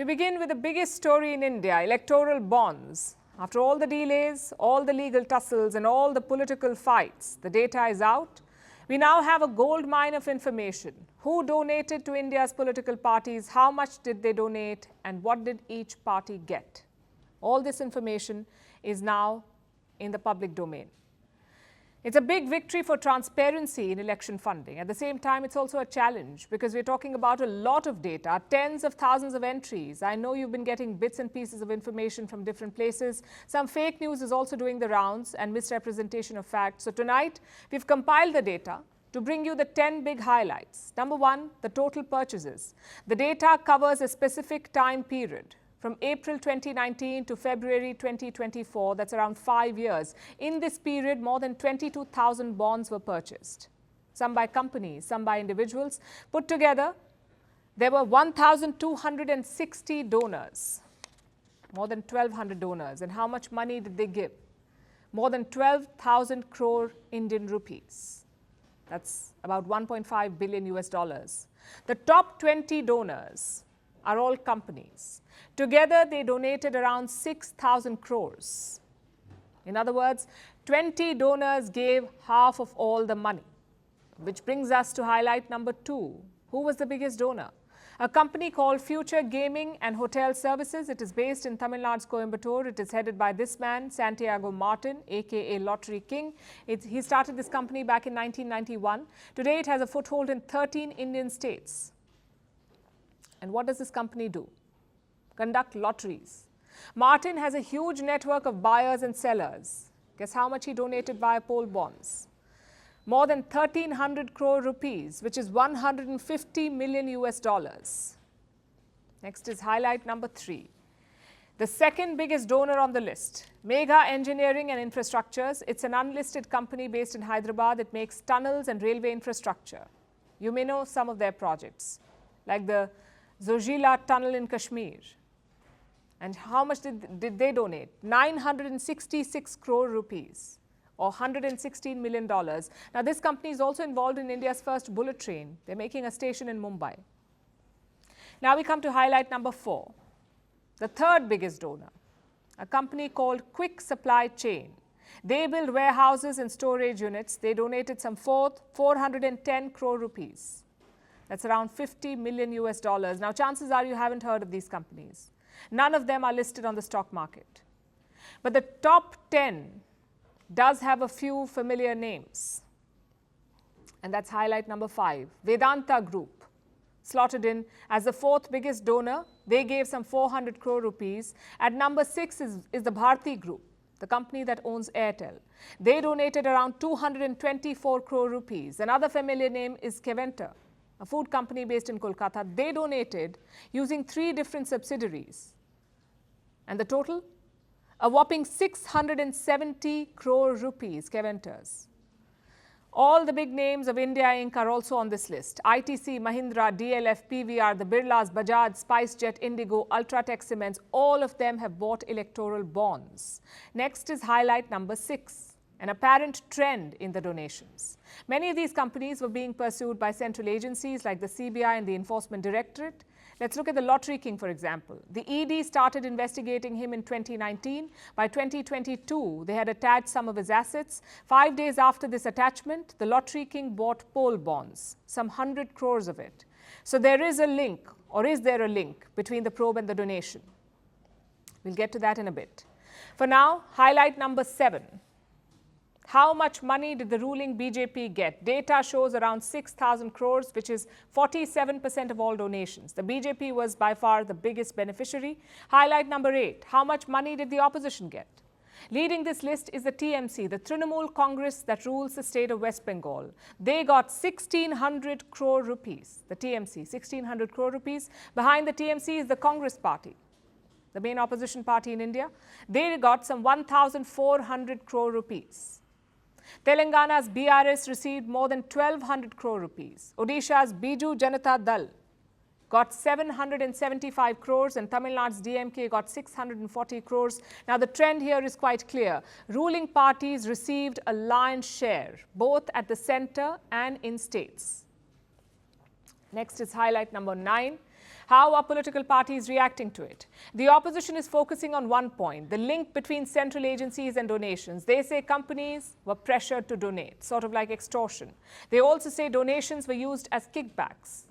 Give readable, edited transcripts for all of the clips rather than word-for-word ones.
We begin with the biggest story in India, electoral bonds. After all the delays, all the legal tussles and all the political fights, the data is out. We now have a gold mine of information. Who donated to India's political parties, how much did they donate, and what did each party get? All this information is now in the public domain. It's a big victory for transparency in election funding. At the same time, it's also a challenge because we're talking about a lot of data, tens of thousands of entries. I know you've been getting bits and pieces of information from different places. Some fake news is also doing the rounds and misrepresentation of facts. So tonight, we've compiled the data to bring you the 10 big highlights. Number one, the total purchases. The data covers a specific time period, from April 2019 to February 2024, that's around 5 years. In this period, more than 22,000 bonds were purchased, some by companies, some by individuals. Put together, there were 1,260 donors, more than 1,200 donors. And how much money did they give? More than 12,000 crore Indian rupees. That's about 1.5 billion US dollars. The top 20 donors are all companies. Together, they donated around 6,000 crores. In other words, 20 donors gave half of all the money, which brings us to highlight number two. Who was the biggest donor? A company called Future Gaming and Hotel Services. It is based in Tamil Nadu's Coimbatore. It is headed by this man, Santiago Martin, aka Lottery King. He started this company back in 1991. Today, it has a foothold in 13 Indian states. And what does this company do? Conduct lotteries. Martin has a huge network of buyers and sellers. Guess how much he donated via poll bonds? More than 1,300 crore rupees, which is 150 million US dollars. Next is highlight number three. The second biggest donor on the list, Megha Engineering and Infrastructures. It's an unlisted company based in Hyderabad. It makes tunnels and railway infrastructure. You may know some of their projects, like the Zojila tunnel in Kashmir. And how much did they donate? 966 crore rupees, or $116 million. Now, this company is also involved in India's first bullet train. They're making a station in Mumbai. Now we come to highlight number four, the third biggest donor, a company called Quick Supply Chain. They build warehouses and storage units. They donated some 410 crore rupees. That's around 50 million US dollars. Now, chances are you haven't heard of these companies. None of them are listed on the stock market. But the top 10 does have a few familiar names. And that's highlight number five. Vedanta Group, slotted in as the fourth biggest donor. They gave some 400 crore rupees. At number six is the Bharti Group, the company that owns Airtel. They donated around 224 crore rupees. Another familiar name is Keventer, a food company based in Kolkata. They donated using 3 different subsidiaries. And the total? A whopping 670 crore rupees, Keventers. All the big names of India Inc. are also on this list. ITC, Mahindra, DLF, PVR, the Birlas, Bajaj, SpiceJet, Indigo, Ultratech Cements, all of them have bought electoral bonds. Next is highlight number 6. An apparent trend in the donations. Many of these companies were being pursued by central agencies like the CBI and the Enforcement Directorate. Let's look at the Lottery King, for example. The ED started investigating him in 2019. By 2022, they had attached some of his assets. 5 days after this attachment, the Lottery King bought poll bonds, some 100 crores of it. So there is a link, or is there a link, between the probe and the donation? We'll get to that in a bit. For now, highlight number 7. How much money did the ruling BJP get? Data shows around 6,000 crores, which is 47% of all donations. The BJP was by far the biggest beneficiary. Highlight number 8. How much money did the opposition get? Leading this list is the TMC, the Trinamool Congress that rules the state of West Bengal. They got 1,600 crore rupees. The TMC, 1,600 crore rupees. Behind the TMC is the Congress Party, the main opposition party in India. They got some 1,400 crore rupees. Telangana's BRS received more than 1,200 crore rupees. Odisha's Biju Janata Dal got 775 crores and Tamil Nadu's DMK got 640 crores. Now, the trend here is quite clear. Ruling parties received a lion's share, both at the center and in states. Next is highlight number 9. How are political parties reacting to it? The opposition is focusing on one point, the link between central agencies and donations. They say companies were pressured to donate, sort of like extortion. They also say donations were used as kickbacks.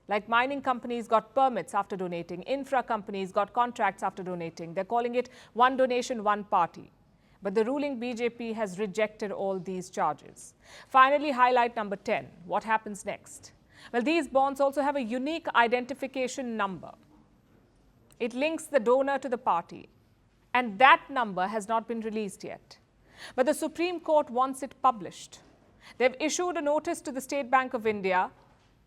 Like mining companies got permits after donating, infra companies got contracts after donating. They're calling it one donation, one party. But the ruling BJP has rejected all these charges. Finally, highlight number 10. What happens next? Well, these bonds also have a unique identification number. It links the donor to the party. And that number has not been released yet. But the Supreme Court wants it published. They've issued a notice to the State Bank of India.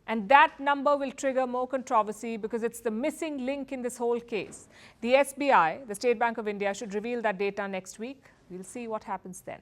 And that number will trigger more controversy because it's the missing link in this whole case. The SBI, the State Bank of India, should reveal that data next week. We'll see what happens then.